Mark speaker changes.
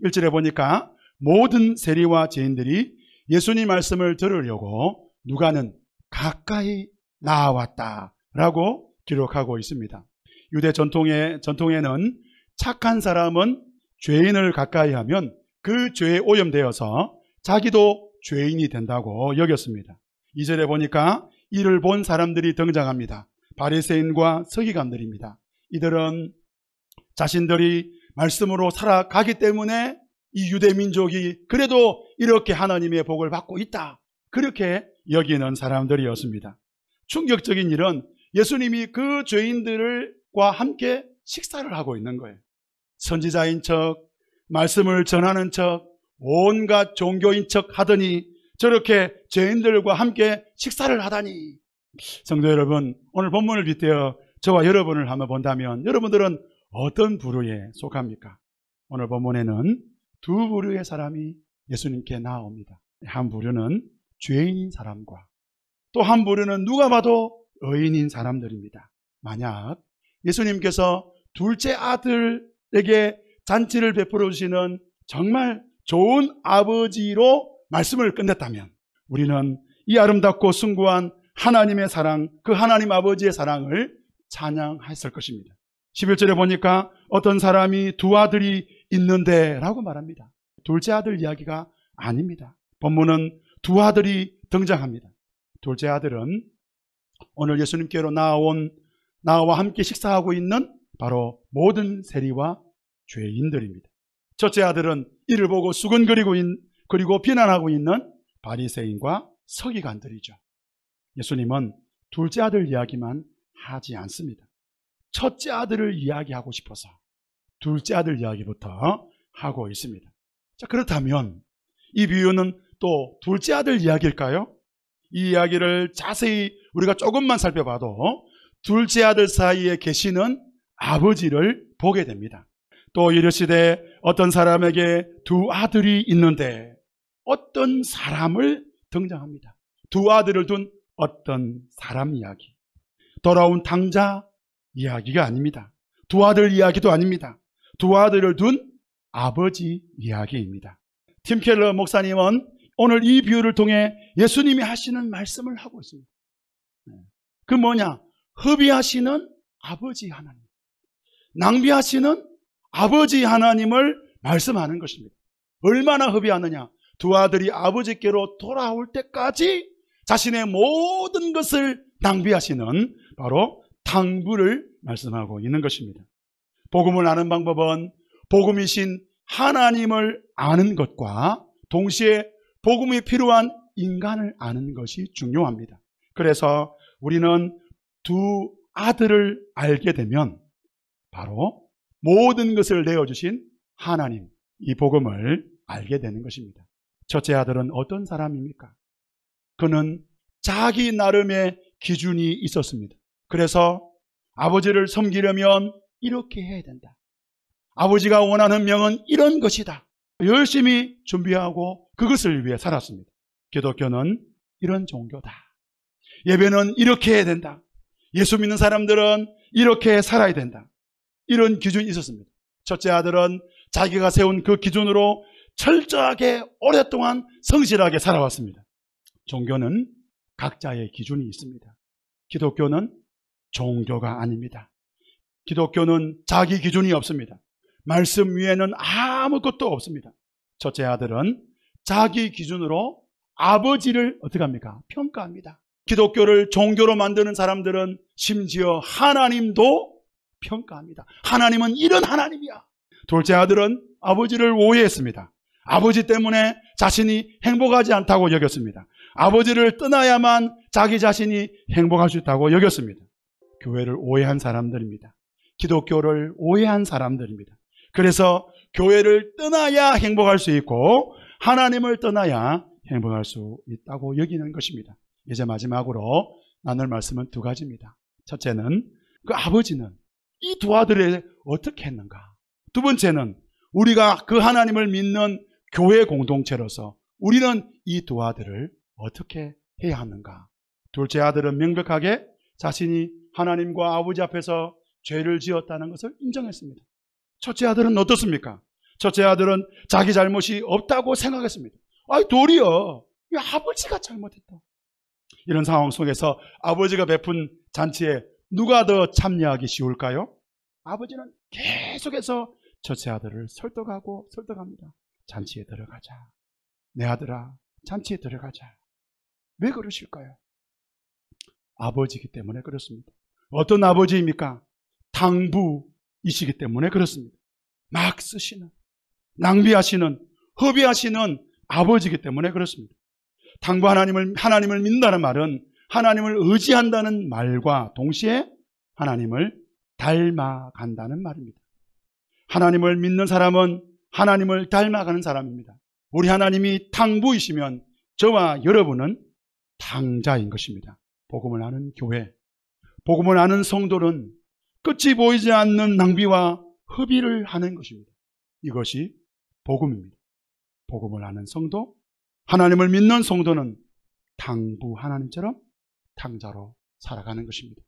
Speaker 1: 1절에 보니까 모든 세리와 죄인들이 예수님 말씀을 들으려고 누가는 가까이 나아왔다라고 기록하고 있습니다. 유대 전통에는 착한 사람은 죄인을 가까이 하면 그 죄에 오염되어서 자기도 죄인이 된다고 여겼습니다. 2절에 보니까 이를 본 사람들이 등장합니다. 바리새인과 서기관들입니다. 이들은 자신들이 말씀으로 살아가기 때문에 이 유대 민족이 그래도 이렇게 하나님의 복을 받고 있다, 그렇게 여기는 사람들이었습니다. 충격적인 일은 예수님이 그 죄인들과 함께 식사를 하고 있는 거예요. 선지자인 척, 말씀을 전하는 척, 온갖 종교인 척 하더니 저렇게 죄인들과 함께 식사를 하다니. 성도 여러분, 오늘 본문을 빗대어 저와 여러분을 한번 본다면 여러분들은 어떤 부류에 속합니까? 오늘 본문에는 두 부류의 사람이 예수님께 나옵니다. 한 부류는 죄인인 사람과 또 한 부류는 누가 봐도 의인인 사람들입니다. 만약 예수님께서 둘째 아들에게 잔치를 베풀어 주시는 정말 좋은 아버지로 말씀을 끝냈다면 우리는 이 아름답고 숭고한 하나님의 사랑, 그 하나님 아버지의 사랑을 찬양했을 것입니다. 11절에 보니까 어떤 사람이 두 아들이 있는데 라고 말합니다. 둘째 아들 이야기가 아닙니다. 본문은 두 아들이 등장합니다. 둘째 아들은 오늘 예수님께로 나와 함께 식사하고 있는 바로 모든 세리와 죄인들입니다. 첫째 아들은 이를 보고 수근거리고 그리고 비난하고 있는 바리새인과 서기관들이죠. 예수님은 둘째 아들 이야기만 하지 않습니다. 첫째 아들을 이야기하고 싶어서 둘째 아들 이야기부터 하고 있습니다. 자, 그렇다면 이 비유는 또 둘째 아들 이야기일까요? 이 이야기를 자세히 우리가 조금만 살펴봐도 둘째 아들 사이에 계시는 아버지를 보게 됩니다. 또 이르시되 어떤 사람에게 두 아들이 있는데, 어떤 사람을 등장합니다. 두 아들을 둔 어떤 사람 이야기. 돌아온 당자 이야기가 아닙니다. 두 아들 이야기도 아닙니다. 두 아들을 둔 아버지 이야기입니다. 팀 켈러 목사님은 오늘 이 비유를 통해 예수님이 하시는 말씀을 하고 있습니다. 그 뭐냐? 허비하시는 아버지 하나님, 낭비하시는 아버지 하나님을 말씀하는 것입니다. 얼마나 허비하느냐? 두 아들이 아버지께로 돌아올 때까지 자신의 모든 것을 낭비하시는 바로 탕부를 말씀하고 있는 것입니다. 복음을 아는 방법은 복음이신 하나님을 아는 것과 동시에 복음이 필요한 인간을 아는 것이 중요합니다. 그래서 우리는 두 아들을 알게 되면 바로 모든 것을 내어주신 하나님, 이 복음을 알게 되는 것입니다. 첫째 아들은 어떤 사람입니까? 그는 자기 나름의 기준이 있었습니다. 그래서 아버지를 섬기려면 이렇게 해야 된다. 아버지가 원하는 명은 이런 것이다. 열심히 준비하고 그것을 위해 살았습니다. 기독교는 이런 종교다. 예배는 이렇게 해야 된다. 예수 믿는 사람들은 이렇게 살아야 된다. 이런 기준이 있었습니다. 첫째 아들은 자기가 세운 그 기준으로 철저하게 오랫동안 성실하게 살아왔습니다. 종교는 각자의 기준이 있습니다. 기독교는 종교가 아닙니다. 기독교는 자기 기준이 없습니다. 말씀 위에는 아무것도 없습니다. 첫째 아들은 자기 기준으로 아버지를 어떻게 합니까? 평가합니다. 기독교를 종교로 만드는 사람들은 심지어 하나님도 평가합니다. 하나님은 이런 하나님이야. 둘째 아들은 아버지를 오해했습니다. 아버지 때문에 자신이 행복하지 않다고 여겼습니다. 아버지를 떠나야만 자기 자신이 행복할 수 있다고 여겼습니다. 교회를 오해한 사람들입니다. 기독교를 오해한 사람들입니다. 그래서 교회를 떠나야 행복할 수 있고 하나님을 떠나야 행복할 수 있다고 여기는 것입니다. 이제 마지막으로 나눌 말씀은 두 가지입니다. 첫째는 그 아버지는 이 두 아들을 어떻게 했는가? 두 번째는 우리가 그 하나님을 믿는 교회 공동체로서 우리는 이 두 아들을 어떻게 해야 하는가? 둘째 아들은 명백하게 자신이 하나님과 아버지 앞에서 죄를 지었다는 것을 인정했습니다. 첫째 아들은 어떻습니까? 첫째 아들은 자기 잘못이 없다고 생각했습니다. 아이, 도리어 이 아버지가 잘못했다. 이런 상황 속에서 아버지가 베푼 잔치에 누가 더 참여하기 쉬울까요? 아버지는 계속해서 첫째 아들을 설득합니다. 잔치에 들어가자. 내 아들아, 잔치에 들어가자. 왜 그러실까요? 아버지이기 때문에 그렇습니다. 어떤 아버지입니까? 당부이시기 때문에 그렇습니다. 막 쓰시는, 낭비하시는, 허비하시는 아버지이기 때문에 그렇습니다. 당부 하나님을 믿는다는 말은 하나님을 의지한다는 말과 동시에 하나님을 닮아간다는 말입니다. 하나님을 믿는 사람은 하나님을 닮아가는 사람입니다. 우리 하나님이 당부이시면 저와 여러분은 당자인 것입니다. 복음을 아는 교회, 복음을 아는 성도는 끝이 보이지 않는 낭비와 허비를 하는 것입니다. 이것이 복음입니다. 복음을 아는 성도, 하나님을 믿는 성도는 당부 하나님처럼 당자로 살아가는 것입니다.